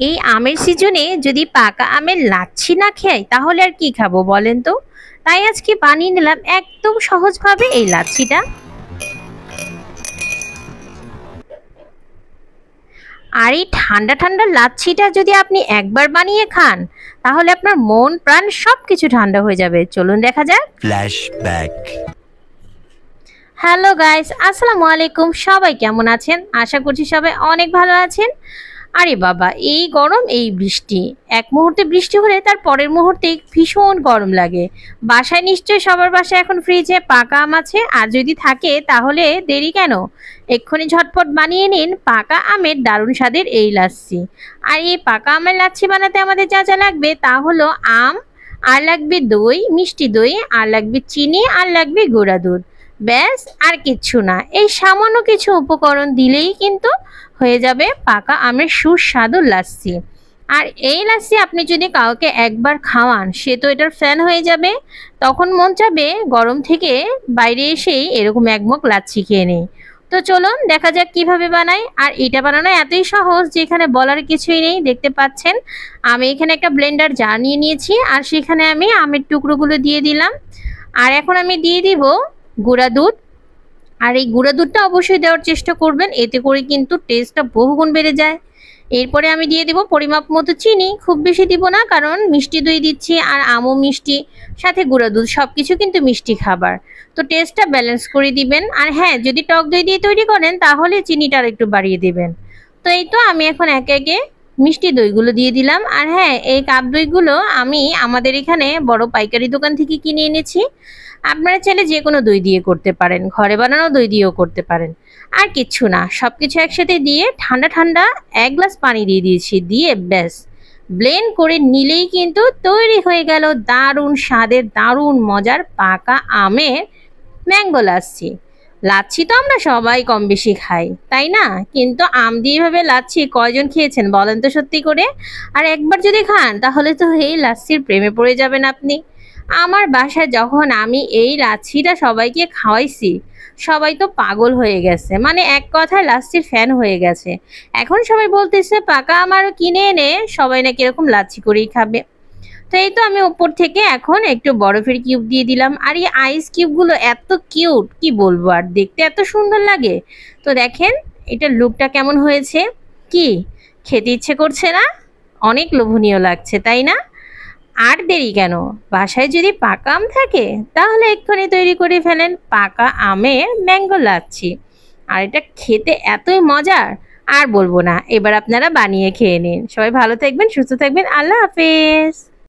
এই আমের সিজনে যদি পাকা আমের লাচ্ছি না খাই তাহলে আর কি খাবো বলেন তো। তাই আজকে বানিয়ে নিলাম একদম সহজভাবে এই লাচ্ছিটা। আর এই ঠান্ডা ঠান্ডা লাচ্ছিটা যদি আপনি একবার বানিয়ে খান তাহলে আপনার মন প্রাণ সবকিছু ঠান্ডা হয়ে যাবে। চলুন দেখা যাক। ফ্ল্যাশব্যাক। হ্যালো গাইস, আসসালামু আলাইকুম। সবাই কেমন আছেন? আশা করছি সবাই অনেক ভালো আছেন। আরে বাবা, এই গরম এই বৃষ্টি, এক মুহূর্তে বৃষ্টি হলে তার পরের মুহূর্তে ভীষণ গরম লাগে। বাসায় নিশ্চয়ই সবার বাসায় এখন ফ্রিজে পাকা আম আছে, আর যদি থাকে তাহলে দেরি কেন, এক্ষুনি ঝটপট বানিয়ে নিন পাকা আমের দারুণ স্বাদের এই লাচ্ছি। আর এই পাকা আমের লাচ্ছি বানাতে আমাদের যা যা লাগবে তা হলো আম, আর লাগবে দই, মিষ্টি দই, আর লাগবে চিনি, আর লাগবে গুঁড়া দুধ। ব্যাস, আর কিচ্ছু না। এই সামান্য কিছু উপকরণ দিলেই কিন্তু হয়ে যাবে পাকা আমের সুস্বাদু লাচ্ছি। আর এই লাচ্ছি আপনি যদি কাউকে একবার খাওয়ান সে তো এটার ফ্যান হয়ে যাবে। তখন মন চাবে গরম থেকে বাইরে এসেই এরকম একমগ লাচ্ছি খেয়ে নেই। তো চলুন দেখা যাক কিভাবে বানাই। আর এটা বানানো এতই সহজ যে এখানে বলার কিছুই নেই। দেখতে পাচ্ছেন আমি এখানে একটা ব্লেন্ডার জার নিয়ে নিয়েছি, আর সেখানে আমি আমের টুকরোগুলো দিয়ে দিলাম। আর এখন আমি দিয়ে দিব গুঁড়া দুধ। আর এই গুঁড়া দুধটা অবশ্যই দেওয়ার চেষ্টা করবেন, এতে করে কিন্তু টেস্টটা বহুগুণ বেড়ে যায়। এরপরে আমি দিয়ে দেব পরিমাপ মতো চিনি, খুব বেশি দিব না কারণ মিষ্টি দই দিচ্ছি আর আমও মিষ্টি, সাথে গুঁড়া দুধ সব কিছু কিন্তু মিষ্টি খাবার, তো টেস্টটা ব্যালেন্স করে দিবেন। আর হ্যাঁ, যদি টক দই দিয়ে তৈরি করেন তাহলে চিনিটা আর একটু বাড়িয়ে দেবেন। তো এই তো আমি এখন একে একে মিষ্টি দইগুলো দিয়ে দিলাম। আর হ্যাঁ, এই কাপ দইগুলো আমি আমাদের এখানে বড় পাইকারি দোকান থেকে কিনে এনেছি। আপনারা চাইলে যে কোনো দই দিয়ে করতে পারেন, ঘরে বানানো দই দিয়েও করতে পারেন। আর কিচ্ছু না, সব কিছু একসাথে দিয়ে ঠান্ডা ঠান্ডা এক গ্লাস পানি দিয়ে দিয়েছি, দিয়ে ব্যাস ব্লেন্ড করে নিলেই কিন্তু তৈরি হয়ে গেল দারুণ স্বাদের দারুণ মজার পাকা আমের ম্যাঙ্গো লাচ্ছি। লাচ্ছি তো আমরা সবাই কম বেশি খাই, তাই না? কিন্তু আম দিয়ে এভাবে লাচ্ছি কয়জন খেয়েছেন বলেন তো সত্যি করে? আর একবার যদি খান তাহলে তো এই লাচ্ছির প্রেমে পড়ে যাবেন আপনি। আমার বাসায় যখন আমি এই লাচ্ছিটা সবাইকে খাওয়াইছি, সবাই তো পাগল হয়ে গেছে, মানে এক কথায় লাচ্ছির ফ্যান হয়ে গেছে। এখন সবাই বলতেছে পাকা আমারও কিনে এনে সবাই নাকি এরকম লাচ্ছি করেই খাবে। তো এই তো আমি উপর থেকে এখন একটু বরফের কিউব দিয়ে দিলাম। আর এই আইস কিউবগুলো এত কিউট, কি বলবো, আর দেখতে এত সুন্দর লাগে। তো দেখেন এটার লুকটা কেমন হয়েছে, কি খেতে ইচ্ছে করছে না? অনেক লোভনীয় লাগছে, তাই না? আর দেরি কেন, বাসায় যদি পাকা আম থাকে তাহলে এক্ষুনি তৈরি করে ফেলেন পাকা আমের ম্যাঙ্গো লাচ্ছি। আর এটা খেতে এতই মজার, আর বলবো না। এবার আপনারা বানিয়ে খেয়ে নিন। সবাই ভালো থাকবেন, সুস্থ থাকবেন। আল্লাহ হাফেজ।